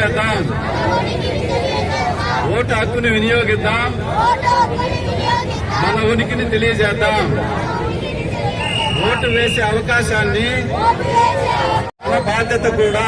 తెలియజేద్దాం. Vote హక్కుని వినియోగిద్దాం. మన ఉనికిని తెలియజేద్దాం. ఓటు వేసే అవకాశాన్ని మన బాధ్యత కూడా.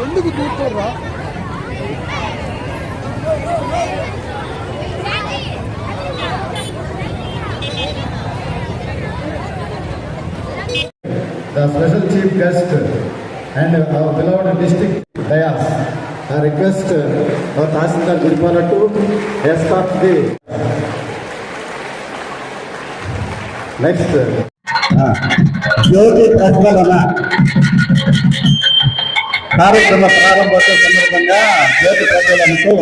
ఎందుకు చూస్తారా? The special chief guest and our beloved district Dayas, I request our Tahsildar Jirpala to escort the next జ్యోతి ప్రజ్వలన కార్యక్రమ ప్రారంభోత్సవ సందర్భంగా జ్యోతి ప్రజ్వలనకు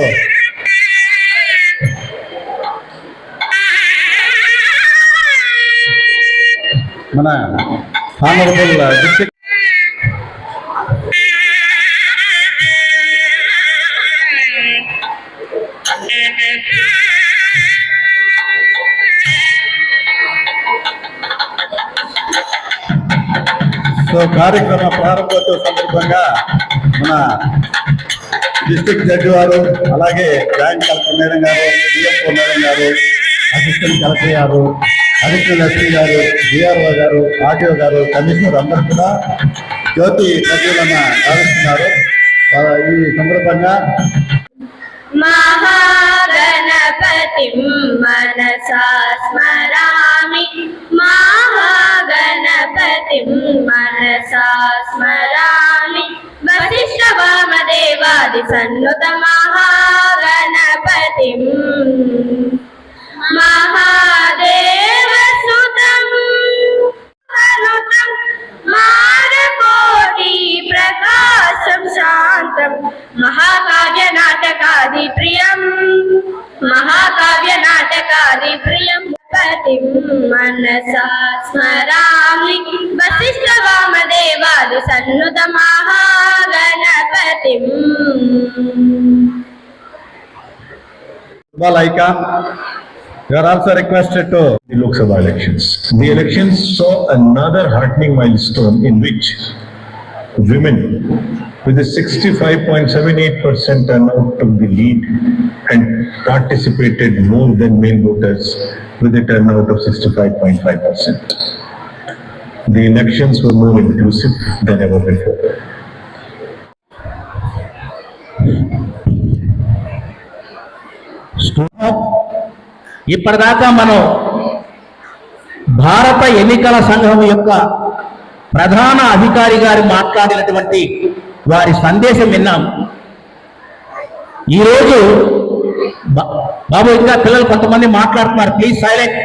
మన హానరబుల్ డిస్ట్రిక్ట్ కార్యక్రమ ప్రారంభోత్సవ సందర్భంగా మన డిస్ట్రిక్ట్ జడ్జి వారు, అలాగే జాయింట్ కలెక్టర్ మేడం గారు, డిఎఫ్ఓ మేడం గారు, అసిస్టెంట్ కలెక్టర్ గారు, అడిషనల్ ఎస్పీ గారు, డిఆర్ఓ గారు, ఆర్టీఓ గారు, కమిషనర్ అందరూ కూడా జ్యోతి ప్రజ్వలన గావిస్తున్నారు. ఈ సందర్భంగా మహాగణపతిం మనసా స్మరామి, మహాగణపతిం మనసా స్మరామి, వశిష్ఠ వామదేవాది సన్నుత మహాగణపతిం, మహాదేవ సుతం అనుతం మారకోటి ప్రకాశం శాంతం, మహాకావ్య నాటకాది ప్రియం, మహాకావ్య నాటకాది ప్రియం, పతిం మనసా స్మరామి, Vashishtha వామదేవాది సన్నుత మహాగణపతిం. You are also requested to the Lok Sabha elections. The elections saw another heartening milestone in which women with a 65.78% turnout took the lead and participated more than male voters with a turnout of 65.5%. The elections were more inclusive than ever before. ఇప్పటిదాకా మనం భారత ఎన్నికల సంఘం యొక్క ప్రధాన అధికారి గారు మాట్లాడినటువంటి వారి సందేశం విన్నాం. ఈరోజు బాబు ఇంకా పిల్లలు కొంతమంది మాట్లాడుతున్నారు, ప్లీజ్ సైలెంట్.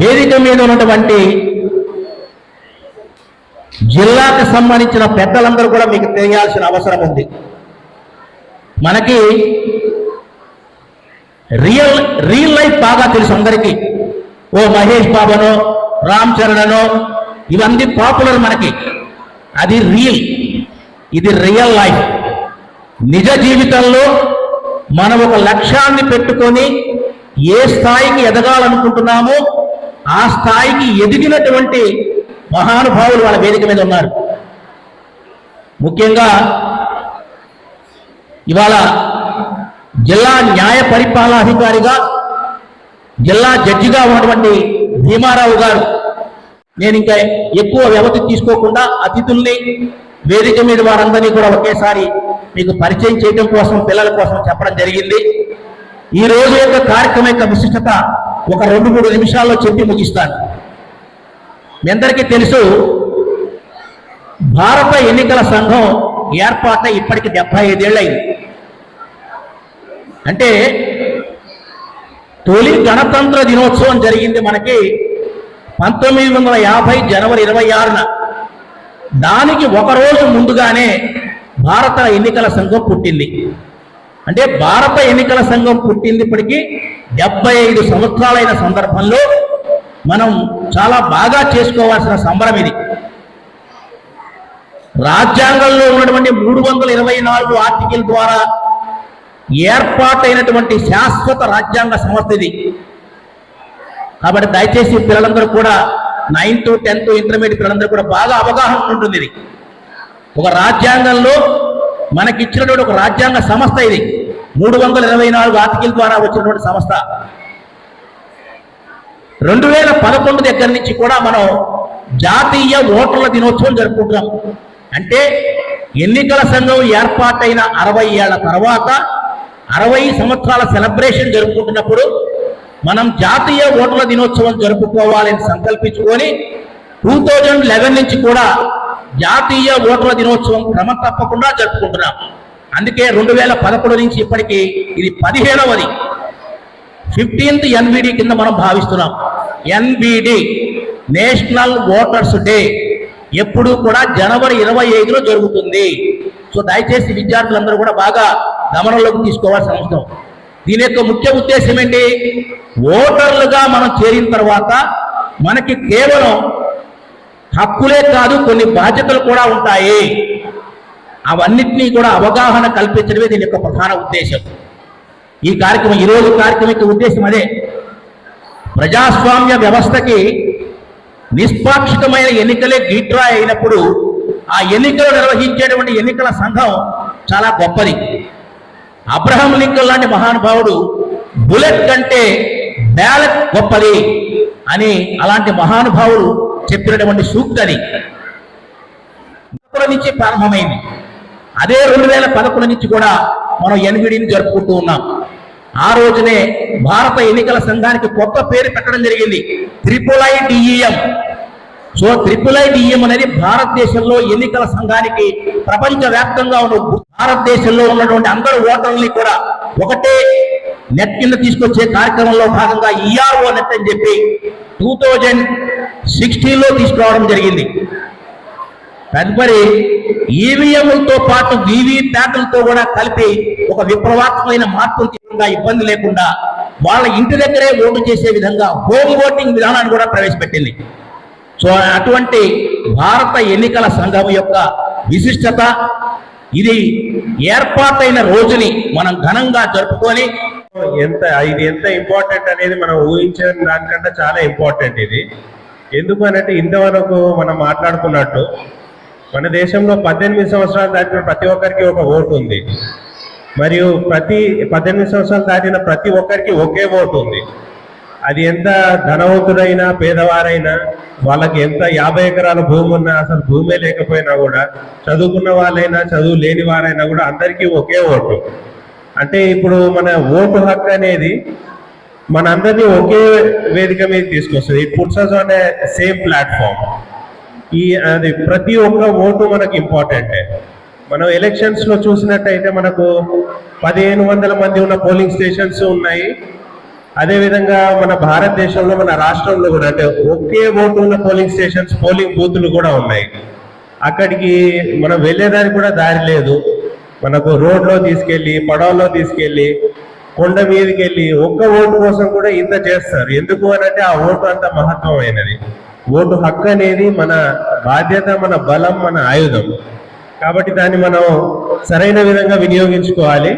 వేదిక మీద ఉన్నటువంటి జిల్లాకు సంబంధించిన పెద్దలందరూ కూడా మీకు తెలియాల్సిన అవసరం ఉంది. మనకి రియల్ లైఫ్ బాగా తెలుసు అందరికీ. ఓ మహేష్ బాబునో రామ్ చరణనో ఇవన్నీ పాపులర్ మనకి, అది రియల్. ఇది రియల్ లైఫ్. నిజ జీవితంలో మనం ఒక లక్ష్యాన్ని పెట్టుకొని ఏ స్థాయికి ఎదగాలనుకుంటున్నామో ఆ స్థాయికి ఎదిగినటువంటి మహానుభావులు వాళ్ళ వేదిక మీద ఉన్నారు. ముఖ్యంగా ఇవాళ జిల్లా న్యాయ పరిపాలనాధికారిగా జిల్లా జడ్జిగా ఉన్నటువంటి భీమారావు గారు, నేను ఇంకా ఎక్కువ వ్యవధి తీసుకోకుండా అతిథుల్ని వేదిక మీద వారందరినీ కూడా ఒకేసారి మీకు పరిచయం చేయడం కోసం పిల్లల కోసం చెప్పడం జరిగింది. ఈ రోజు యొక్క కార్యక్రమం యొక్క విశిష్టత ఒక 2-3 నిమిషాల్లో చెప్పి ముగిస్తాను. మీ అందరికీ తెలుసు, భారత ఎన్నికల సంఘం ఏర్పాటై ఇప్పటికి 75 ఏళ్ళైంది. అంటే తొలి గణతంత్ర దినోత్సవం జరిగింది మనకి 1950 జనవరి 26న. దానికి ఒకరోజు ముందుగానే భారత ఎన్నికల సంఘం పుట్టింది. అంటే భారత ఎన్నికల సంఘం పుట్టింది ఇప్పటికీ 75 సంవత్సరాలైన సందర్భంలో మనం చాలా బాగా చేసుకోవాల్సిన సంబరం ఇది. రాజ్యాంగంలో ఉన్నటువంటి 324 ఆర్టికల్ ద్వారా ఏర్పాటైనటువంటి శాశ్వత రాజ్యాంగ సంస్థ ఇది. కాబట్టి దయచేసి పిల్లలందరూ కూడా 9th 10th ఇంటర్మీడియట్ పిల్లలందరూ కూడా బాగా అవగాహన ఉంటుంది. ఇది ఒక రాజ్యాంగంలో మనకిచ్చినటువంటి ఒక రాజ్యాంగ సంస్థ. ఇది 324 ఆర్టికల్ ద్వారా వచ్చినటువంటి సంస్థ. 2011 దగ్గర నుంచి కూడా మనం జాతీయ ఓటర్ల దినోత్సవం జరుపుకుంటున్నాం. అంటే ఎన్నికల సంఘం ఏర్పాటైన 60 ఏళ్ల తర్వాత 60 సంవత్సరాల సెలబ్రేషన్ జరుపుకుంటున్నప్పుడు మనం జాతీయ ఓటర్ల దినోత్సవం జరుపుకోవాలని సంకల్పించుకొని 2011 నుంచి కూడా జాతీయ ఓటర్ల దినోత్సవం క్రమం తప్పకుండా జరుపుకుంటున్నాం. అందుకే 2011 నుంచి ఇప్పటికీ ఇది 15వది 15th NVD కింద మనం భావిస్తున్నాం. NVD నేషనల్ ఓటర్స్ డే ఎప్పుడు కూడా జనవరి 25లో జరుగుతుంది. సో దయచేసి విద్యార్థులందరూ కూడా బాగా గమనంలోకి తీసుకోవాల్సిన అవసరం. దీని యొక్క ముఖ్య ఉద్దేశం ఏంటి? ఓటర్లుగా మనం చేరిన తర్వాత మనకి కేవలం హక్కులే కాదు, కొన్ని బాధ్యతలు కూడా ఉంటాయి. అవన్నిటినీ కూడా అవగాహన కల్పించడమే దీని యొక్క ప్రధాన ఉద్దేశం. ఈ కార్యక్రమం, ఈరోజు కార్యక్రమం యొక్క ఉద్దేశం అదే. ప్రజాస్వామ్య వ్యవస్థకి నిష్పాక్షికమైన ఎన్నికలే గీట్రా అయినప్పుడు ఆ ఎన్నికలు నిర్వహించేటువంటి ఎన్నికల సంఘం చాలా గొప్పది. అబ్రహం లింకన్ లాంటి మహానుభావుడు బుల్లెట్ కంటే బ్యాలెట్ గొప్పది అని అలాంటి మహానుభావుడు చెప్పినటువంటి సూక్తి అది నుంచి ప్రారంభమైంది. అదే 2011 నుంచి కూడా మనం NVDని జరుపుకుంటూ ఉన్నాం. ఆ రోజునే భారత ఎన్నికల సంఘానికి కొత్త పేరు పెట్టడం జరిగింది, IIIDEM. సో IIIDEM అనేది భారతదేశంలో ఎన్నికల సంఘానికి ప్రపంచవ్యాప్తంగా ఉన్న భారతదేశంలో ఉన్నటువంటి అందరు ఓటర్లని కూడా ఒకటే నెట్ కింద తీసుకొచ్చే కార్యక్రమంలో భాగంగా ERO నెట్ అని చెప్పి 2016లో తీసుకురావడం జరిగింది. తదుపరి ఈవీఎంలతో పాటు వీవీప్యాట్లతో కూడా కలిపి ఒక విప్లవాత్మకమైన మార్పులు తీవ్రంగా ఇబ్బంది లేకుండా వాళ్ళ ఇంటి దగ్గరే ఓటు చేసే విధంగా హోమ్ ఓటింగ్ విధానాన్ని కూడా ప్రవేశపెట్టింది. సో అటువంటి భారత ఎన్నికల సంఘం యొక్క విశిష్టత ఇది. ఏర్పాటైన రోజుని మనం ఘనంగా జరుపుకొని ఇది ఎంత ఇంపార్టెంట్ అనేది మనం ఊహించిన దానికంటే చాలా ఇంపార్టెంట్ ఇది. ఎందుకు అనంటే ఇంతవరకు మనం మాట్లాడుకున్నట్టు మన దేశంలో 18 సంవత్సరాలు దాటిన ప్రతి ఒక్కరికి ఒక ఓటు ఉంది. మరియు ప్రతి 18 సంవత్సరాలు దాటిన ప్రతి ఒక్కరికి ఒకే ఓటు ఉంది. అది ఎంత ధనవంతుడైనా పేదవారైనా, వాళ్ళకి ఎంత 50 ఎకరాల భూమి ఉన్నా, అసలు భూమే లేకపోయినా కూడా, చదువుకున్న వాళ్ళైనా చదువు లేని వారైనా కూడా అందరికీ ఒకే ఓటు. అంటే ఇప్పుడు మన ఓటు హక్కు అనేది మనందరినీ ఒకే వేదిక మీద తీసుకొస్తుంది. It puts us on a same platform. అది ప్రతి ఒక్క ఓటు మనకు ఇంపార్టెంటే. మనం ఎలక్షన్స్ లో చూసినట్టయితే మనకు 1500 మంది ఉన్న పోలింగ్ స్టేషన్స్ ఉన్నాయి. అదేవిధంగా మన భారతదేశంలో మన రాష్ట్రంలో కూడా అంటే ఒకే ఓటు ఉన్న పోలింగ్ స్టేషన్స్, పోలింగ్ బూతులు కూడా ఉన్నాయి. అక్కడికి మనం వెళ్ళేదానికి కూడా దారి లేదు. మనకు రోడ్లో తీసుకెళ్ళి, పడవలో తీసుకెళ్ళి, కొండ మీదకి వెళ్ళి ఒక్క ఓటు కోసం కూడా ఇంత చేస్తారు. ఎందుకు అనంటే ఆ ఓటు అంత మహత్వమైనది. ఓటు హక్కు అనేది మన బాధ్యత, మన బలం, మన ఆయుధం. కాబట్టి దాన్ని మనం సరైన విధంగా వినియోగించుకోవాలి.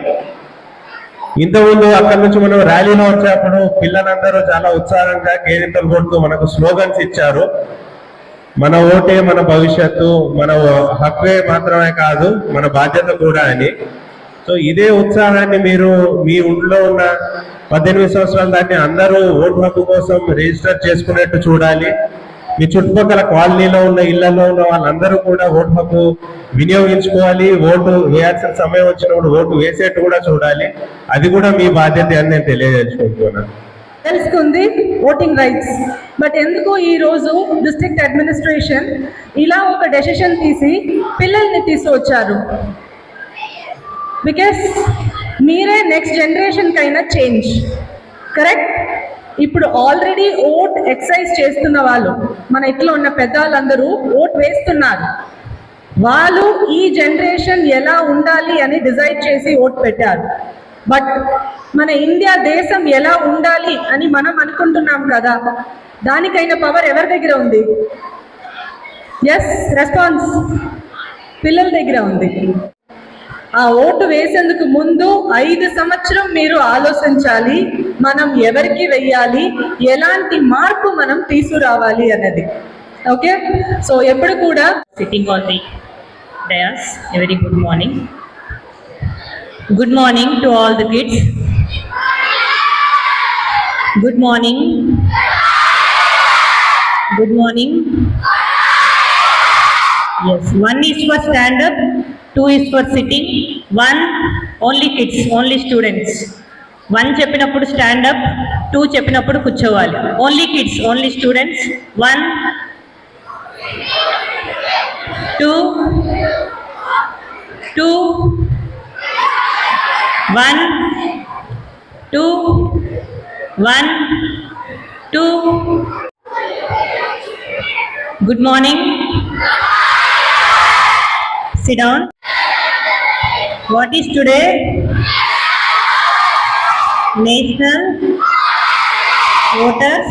ఇంతకుముందు అక్కడి నుంచి మనం ర్యాలీలో వచ్చేప్పుడు పిల్లలందరూ చాలా ఉత్సాహంగా కేరింతలు కొడుతూ మనకు స్లోగన్స్ ఇచ్చారు. మన ఓటే మన భవిష్యత్తు, మన హక్కే మాత్రమే కాదు మన బాధ్యత కూడా అని. సో ఇదే ఉత్సాహాన్ని మీరు మీ ఊళ్ళో ఉన్న 18 సంవత్సరాల దాన్ని అందరూ ఓటు హక్కు కోసం రిజిస్టర్ చేసుకునేట్టు చూడాలి. మీ చుట్టుపక్కల కాలనీలో ఉన్న ఇళ్లలో ఉన్న వాళ్ళందరూ కూడా ఓటు హక్కు వినియోగించుకోవాలి. ఓటు వేయాల్సిన సమయం వచ్చినప్పుడు ఓటు వేసేట్టు కూడా చూడాలి. అది కూడా మీ బాధ్యత అని నేను తెలియజేసుకుంటున్నాను. తెలుసుకుంది ఓటింగ్ రైట్స్. బట్ ఎందుకు ఈ రోజు డిస్ట్రిక్ట్ అడ్మినిస్ట్రేషన్ ఇలా ఒక డెసిషన్ తీసి పిల్లల్ని తీసుకొచ్చారు? బికాస్ మీరే నెక్స్ట్ జనరేషన్కి అయినా చేంజ్, కరెక్ట్? ఇప్పుడు ఆల్రెడీ ఓట్ ఎక్సర్సైజ్ చేస్తున్న వాళ్ళు, మన ఇంట్లో ఉన్న పెద్దవాళ్ళందరూ ఓట్ వేస్తున్నారు. వాళ్ళు ఈ జనరేషన్ ఎలా ఉండాలి అని డిసైడ్ చేసి ఓట్ పెట్టారు. బట్ మన ఇండియా దేశం ఎలా ఉండాలి అని మనం అనుకుంటున్నాం కదా, దానికైనా పవర్ ఎవరి దగ్గర ఉంది? ఎస్, రెస్పాన్స్ పిల్లల దగ్గర ఉంది. ఆ ఓటు వేసేందుకు ముందు 5 సంవత్సరం మీరు ఆలోచించాలి, మనం ఎవరికి వెయ్యాలి, ఎలాంటి మార్పు మనం తీసుకురావాలి అన్నది. ఓకే, సో ఎప్పుడు కూడా Sitting on the dais, a very good morning. Good morning to all the kids. Good morning. Good morning. Yes, 1 is for stand up, 2 is for sitting, 1 only kids, only students. 1 చెప్పినప్పుడు stand up, 2 చెప్పినప్పుడు కూర్చోవాలి. Only kids, only students. 1 2 2 1 2 1 2. Good morning. Sit down. What is today? National Voters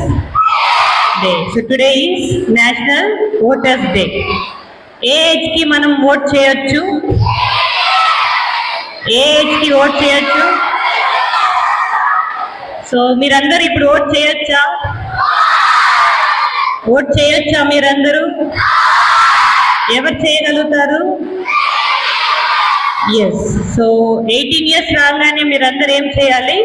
Day. So today is National Voters Day. A age కి మనం vote చేయొచ్చు? ఏ age కి vote చేయొచ్చు? So మీరందరూ ఇప్పుడు ఓట్ చేయొచ్చా? ఓట్ చేయొచ్చా మీరందరూ? ఎవరు చేయగలుగుతారు? ఎస్. సో 18 ఇయర్స్ రాగానే మీరందరూ ఏం చేయాలి?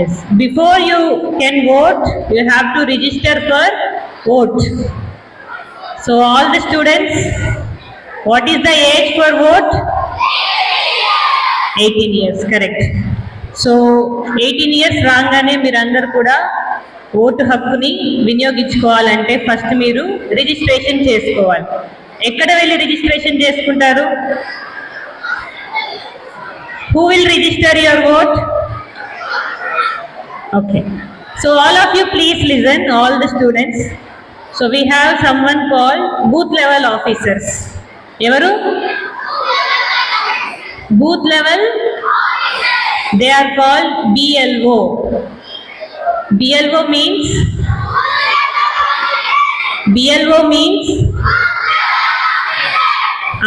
Yes, before you can vote you have to register for vote. So all the students, what is the age for vote? 18 years, correct. So 18 years రాగానే మీరందరూ కూడా ఓటు హక్కుని వినియోగించుకోవాలంటే ఫస్ట్ మీరు రిజిస్ట్రేషన్ చేసుకోవాలి. ఎక్కడ వెళ్ళి రిజిస్ట్రేషన్ చేసుకుంటారు? Who will register your vote? Okay, so all of you please listen, all the students. So we have someone called booth level officers. ఎవరు? Booth level, they are called BLO. BLO means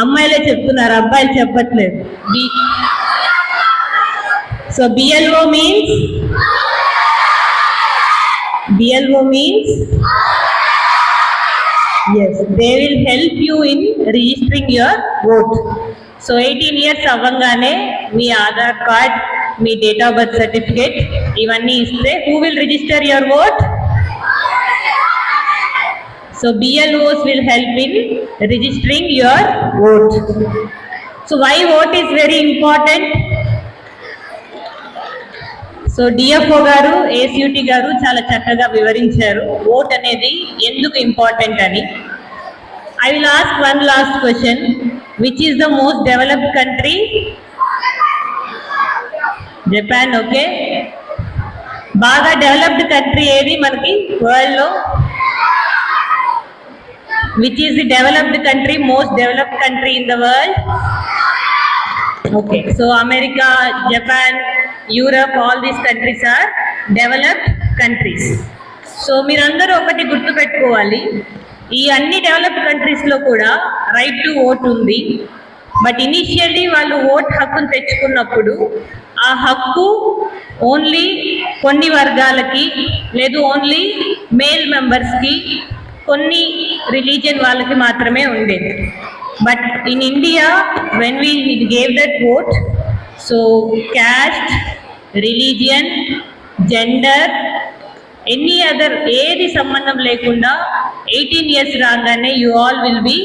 అమ్మాయిలే చెప్తున్నారు, అబ్బాయిలు చెప్పట్లేదు. సో BLO means yes, they will help you in registering your vote. So 18 years అవ్వగానే మీ Aadhaar card, మీ date of birth certificate ఇవన్నీ ఇస్తే who will register your vote? So BLOs will help in registering your vote. So why vote is very important? So DFO గారు, ఏసీయూటీ గారు చాలా చక్కగా వివరించారు ఓట్ అనేది ఎందుకు ఇంపార్టెంట్ అని. I will ask one last question. Which is the most developed country? Japan. Okay, బాగా developed country ఏది మనకి వరల్డ్ లో? Which is the developed country, most developed country in the world? Okay, so America, Japan, Europe, all these countries are developed countries. సో మీరందరూ ఒకటి గుర్తుపెట్టుకోవాలి, ఈ అన్ని డెవలప్డ్ కంట్రీస్లో కూడా రైట్ టు ఓట్ ఉంది. బట్ ఇనిషియల్లీ వాళ్ళు ఓట్ హక్కును తెచ్చుకున్నప్పుడు ఆ హక్కు ఓన్లీ కొన్ని వర్గాలకి, లేదు ఓన్లీ మేల్ మెంబర్స్కి, కొన్ని రిలీజియన్ వాళ్ళకి మాత్రమే ఉండేది. But in India when we gave that vote, so caste, religion, gender, any other ఏది సంబంధం లేకుండా 18 years రాగానే you all will be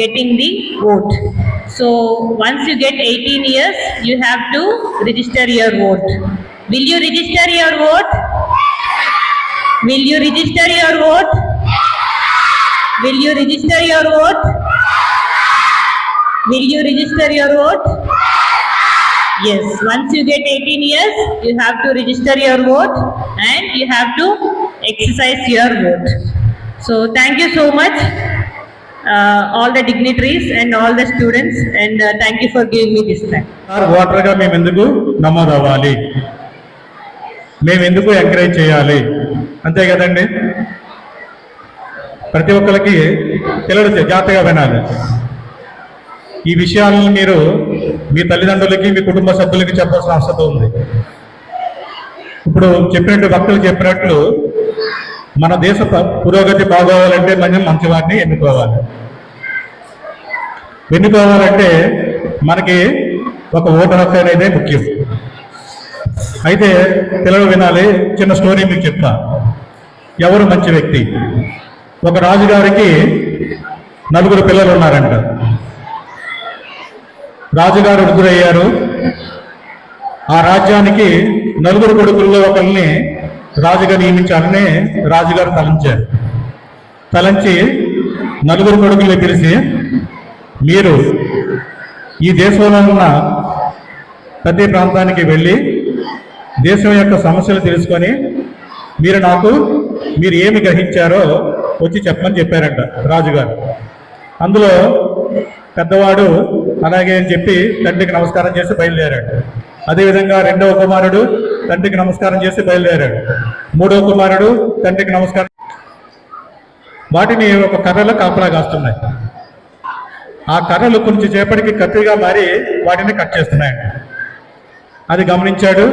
getting the vote. So once you get 18 years, you have to register your vote. Will you register your vote? Will you register your vote? Will you register your vote? Will you register your vote? Yes, once you get 18 years, you have to register your vote and you have to exercise your vote. So thank you so much, all the dignitaries and all the students, and thank you for giving me this time. ఓటర్గా మేము ఎందుకు నమోదు అవ్వాలి, మేము ఎందుకు encourage చేయాలి, అంతే కదండి. ప్రతి ఒక్కరికి పిల్లలు జాగ్రత్తగా వినాలి. ఈ విషయాలను మీరు మీ తల్లిదండ్రులకి, మీ కుటుంబ సభ్యులకి చెప్పాల్సిన అవసరం ఉంది. ఇప్పుడు చెప్పినట్టు భక్తులు చెప్పినట్లు మన దేశ పురోగతి బాగోవాలంటే మనం మంచివారిని ఎన్నుకోవాలి. ఎన్నుకోవాలంటే మనకి ఒక ఓటు హక్కు అనేది ముఖ్యం. అయితే పిల్లలు వినాలి, చిన్న స్టోరీ మీకు చెప్తా. ఎవరు మంచి వ్యక్తి? ఒక రాజుగారికి 4 పిల్లలు ఉన్నారంట. రాజుగారు వృద్ధులయ్యారు. ఆ రాజ్యానికి 4 కొడుకుల్లో ఒకరిని రాజుగా నియమించాలని రాజుగారు తలంచారు. తలంచి 4 కొడుకుల్ని పిలిచి, మీరు ఈ దేశంలో ఉన్న ప్రతి ప్రాంతానికి వెళ్ళి దేశం యొక్క సమస్యలు తెలుసుకొని మీరు ఏమి గ్రహించారో వచ్చి చెప్పమని చెప్పారంట రాజుగారు. అందులో పెద్దవాడు అలాగే అని చెప్పి తండ్రికి నమస్కారం చేసి బయలుదేరాడు. అదేవిధంగా 2వ కుమారుడు తండ్రికి నమస్కారం చేసి బయలుదేరాడు. 3వ కుమారుడు తండ్రికి నమస్కారం. వాటిని ఒక కర్రలో కాపలా కాస్తున్నాయి. ఆ కర్రలు కొంచెం చేపటికి కత్తిగా మారి వాటిని కట్ చేస్తున్నాయండి. అది గమనించాడు,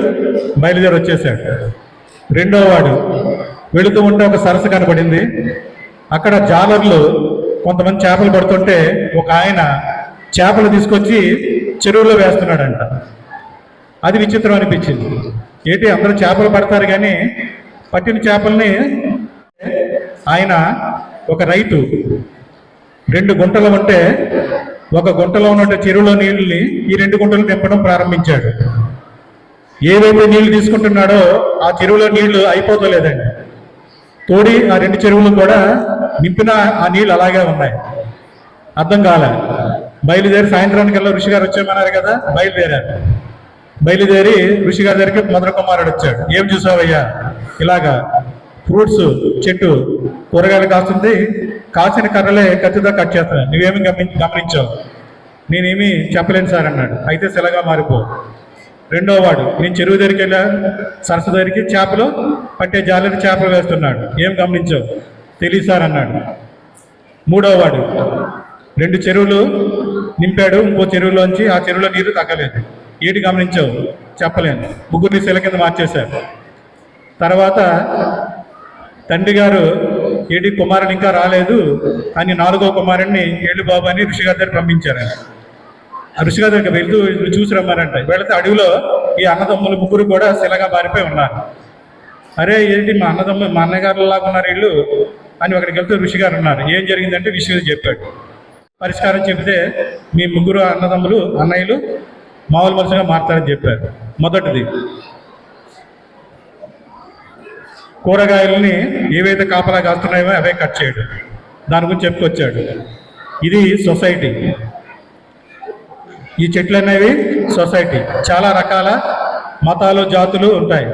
బయలుదేరి వచ్చేసాడు. 2వ వాడు వెళుతూ ఉంటే ఒక సరస్సు కనబడింది. అక్కడ జాలర్లు కొంతమంది చేపలు పడుతుంటే ఒక ఆయన చేపలు తీసుకొచ్చి చెరువులో వేస్తున్నాడంట. అది విచిత్రం అనిపించింది. ఏంటి, అందరూ చేపలు పడతారు కానీ పట్టిన చేపల్ని ఆయన ఒక రైతు 2 గుంటలు ఉంటే ఒక గుంటలో ఉన్న చెరువులో నీళ్ళని ఈ 2 గుంటలు నింపడం ప్రారంభించాడు. ఏవైతే నీళ్లు తీసుకుంటున్నాడో ఆ చెరువులో నీళ్లు అయిపోతలేదండి. తోడి ఆ 2 చెరువులు కూడా నింపిన ఆ నీళ్ళు అలాగే ఉన్నాయి. అర్థం కాలే. బయలుదేరి సాయంత్రానికల్లా ఋషి గారు వచ్చేమన్నారు కదా, బయలుదేరి ఋషి గారి దగ్గరికి మొదటి కుమారుడు వచ్చాడు. ఏం చూసావయ్యా? ఇలాగా ఫ్రూట్స్ చెట్టు కూరగాయలు కాస్తుంది, కాసిన కర్రలే కత్తితో కట్ చేస్తాను, నువ్వేమి గమనించావు? నేనేమి చెప్పలేను సార్ అన్నాడు. అయితే శిలగా మారిపో. 2వ వాడు, నేను చెరువు దగ్గరికి వెళ్ళా, సరస్సు దగ్గరికి చేపలు పట్టే జాలరి చేపలు వేస్తున్నాడు, ఏం గమనించావు? తెలియదు సార్ అన్నాడు. 3వ వాడు 2 చెరువులు నింపాడు, ఇంకో చెరువులోంచి ఆ చెరువులో నీరు తగ్గలేదు, ఏటి గమనించావు? చెప్పలేను. ముగ్గురిని శిల కింద మార్చేశారు. తర్వాత తండ్రి గారు, ఏటి కుమారుడు ఇంకా రాలేదు అని 4వ కుమారుడిని ఏళ్ళు బాబు అని ఋషి గారి దగ్గర పంపించారు. ఆ ఋషి గారి దగ్గర వెళ్తూ చూసి రమ్మారంట. వెళితే అడవిలో ఈ అన్నదమ్ములు 3 కూడా శిలగా మారిపోయి ఉన్నారు. అరే ఏంటి మా అన్నగారులాగా ఉన్నారు వీళ్ళు అని అక్కడికి వెళ్తూ ఋషి గారు ఉన్నారు. ఏం జరిగిందంటే ఋషి గారు చెప్పాడు. పరిష్కారం చెబితే మీ 3 అన్నయ్యలు మామూలు మనుషులుగా మారుతారని చెప్పారు. మొదటిది, కూరగాయలని ఏవైతే కాపలా కాస్తున్నాయో అవే కట్ చేయడం. దాని గురించి చెప్పుకొచ్చాడు. ఇది సొసైటీ. ఈ చెట్లు అనేవి సొసైటీ. చాలా రకాల మతాలు జాతులు ఉంటాయి,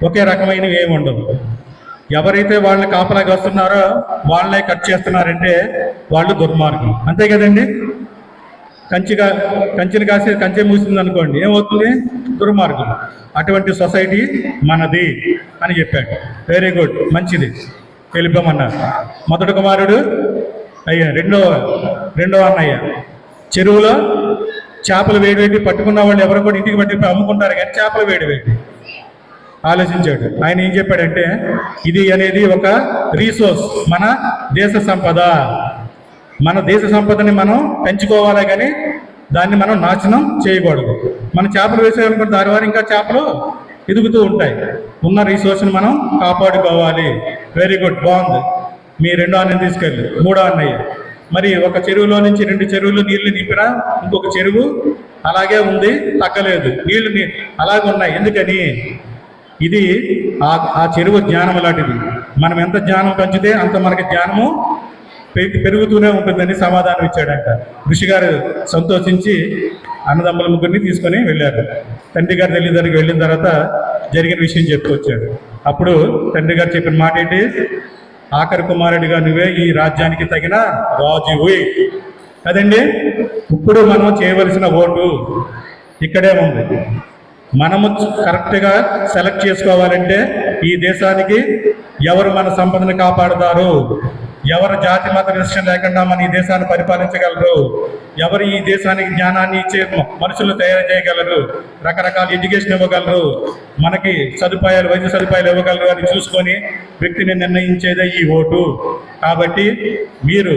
ఒకే రకమైనవి ఏమి ఉండవు. ఎవరైతే వాళ్ళని కాపలా కాస్తున్నారో వాళ్ళనే కట్ చేస్తున్నారంటే వాళ్ళు దుర్మార్గం. అంతే కదండి. కంచిని కాసి కంచె మూసింది అనుకోండి, ఏమవుతుంది? దుర్మార్గం. అటువంటి సొసైటీ మనది అని చెప్పాడు. వెరీ గుడ్, మంచిది, వెళ్ళిపోమన్నారు. మొదటి కుమారుడు అయ్యా, రెండో అన్నయ్య చెరువులో చేపలు వేడి పట్టుకున్న వాళ్ళు ఎవరు కూడా ఇంటికి పట్టి అమ్ముకుంటారు కానీ చేపలు వేడి ఆలోచించాడు. ఆయన ఏం చెప్పాడంటే ఇది అనేది ఒక రీసోర్స్, మన దేశ సంపద. మన దేశ సంపదని మనం పెంచుకోవాలి కానీ దాన్ని మనం నాశనం చేయకూడదు. మన చేపలు వేసేయాలనుకుంటే దాని వారు ఇంకా చేపలు ఎదుగుతూ ఉంటాయి. ఉన్న రిసోర్స్ని మనం కాపాడుకోవాలి. వెరీ గుడ్, బాగుంది. మీ రెండో అన్నయ్య తీసుకెళ్ళి మూడో అన్నయ్య మరి ఒక చెరువులో నుంచి 2 చెరువులు నీళ్లు నింపినా ఇంకొక చెరువు అలాగే ఉంది, తగ్గలేదు. నీళ్లు అలాగే ఉన్నాయి. ఎందుకని? ఇది ఆ చెరువు జ్ఞానం లాంటిది. మనం ఎంత జ్ఞానం పెంచితే అంత మనకి జ్ఞానము పెరుగుతూనే ఉంటుందని సమాధానం ఇచ్చాడంట. ఋషి గారు సంతోషించి అన్నదమ్ముల ముగ్గురిని తీసుకొని వెళ్ళారు. తండ్రి గారు దగ్గరికి వెళ్ళిన తర్వాత జరిగిన విషయం చెప్పుకొచ్చాడు. అప్పుడు తండ్రి గారు చెప్పిన మాట ఏంటి? ఆఖరి కుమారుడిగా నువ్వే ఈ రాజ్యానికి తగిన రాజువి కదండి. ఇప్పుడు మనం చేయవలసిన ఓటు ఇక్కడే ఉంది. మనము కరెక్ట్గా సెలెక్ట్ చేసుకోవాలంటే ఈ దేశానికి ఎవరు మన సంపదను కాపాడుతారు, ఎవరు జాతి మత విషయం లేకుండా మన ఈ దేశాన్ని పరిపాలించగలరు, ఎవరు ఈ దేశానికి జ్ఞానాన్ని ఇచ్చే మనుషులు తయారు చేయగలరు, రకరకాల ఎడ్యుకేషన్ ఇవ్వగలరు, మనకి సదుపాయాలు వైద్య సదుపాయాలు ఇవ్వగలరు అని చూసుకొని వ్యక్తిని నిర్ణయించేదే ఈ ఓటు. కాబట్టి మీరు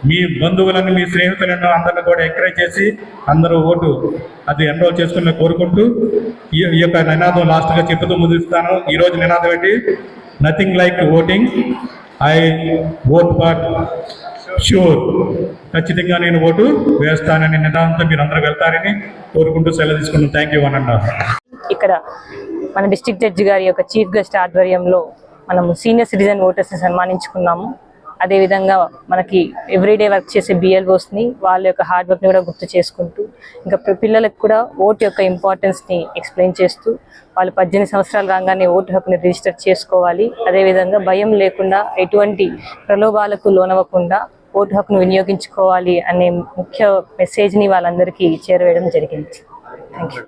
మీ బంధువులను, మీ స్నేహితులను అందరిని కూడా ఎంకరేజ్ చేసి అందరూ ఓటు అది ఎన్రోల్ చేసుకుని కోరుకుంటూ ఈ యొక్క నినాదం లాస్ట్గా చెప్తూ ముగిస్తాను. ఈరోజు నినాదం ఏంటి? Nothing like voting, I vote for sure. ఖచ్చితంగా నేను ఓటు వేస్తానని నినాదంతో మీరు అందరూ వెళ్తారని కోరుకుంటూ సెలవు తీసుకున్నాను. థ్యాంక్ యూ అనండి. ఇక్కడ మన డిస్ట్రిక్ట్ జడ్జి గారి యొక్క చీఫ్ గెస్ట్ ఆధ్వర్యంలో మనము సీనియర్ సిటిజన్ ఓటర్స్ని సన్మానించుకున్నాము. అదేవిధంగా మనకి ఎవ్రీడే వర్క్ చేసే బిఎల్ఓస్ని వాళ్ళ యొక్క హార్డ్ వర్క్ని కూడా గుర్తు చేసుకుంటూ ఇంకా పిల్లలకు కూడా ఓటు యొక్క ఇంపార్టెన్స్ని ఎక్స్ప్లెయిన్ చేస్తూ వాళ్ళు 18 సంవత్సరాలు రాగానే ఓటు హక్కుని రిజిస్టర్ చేసుకోవాలి. అదేవిధంగా భయం లేకుండా ఎటువంటి ప్రలోభాలకు లోనవ్వకుండా ఓటు హక్కును వినియోగించుకోవాలి అనే ముఖ్య మెసేజ్ని వాళ్ళందరికీ చేరవేయడం జరిగింది. Thank you.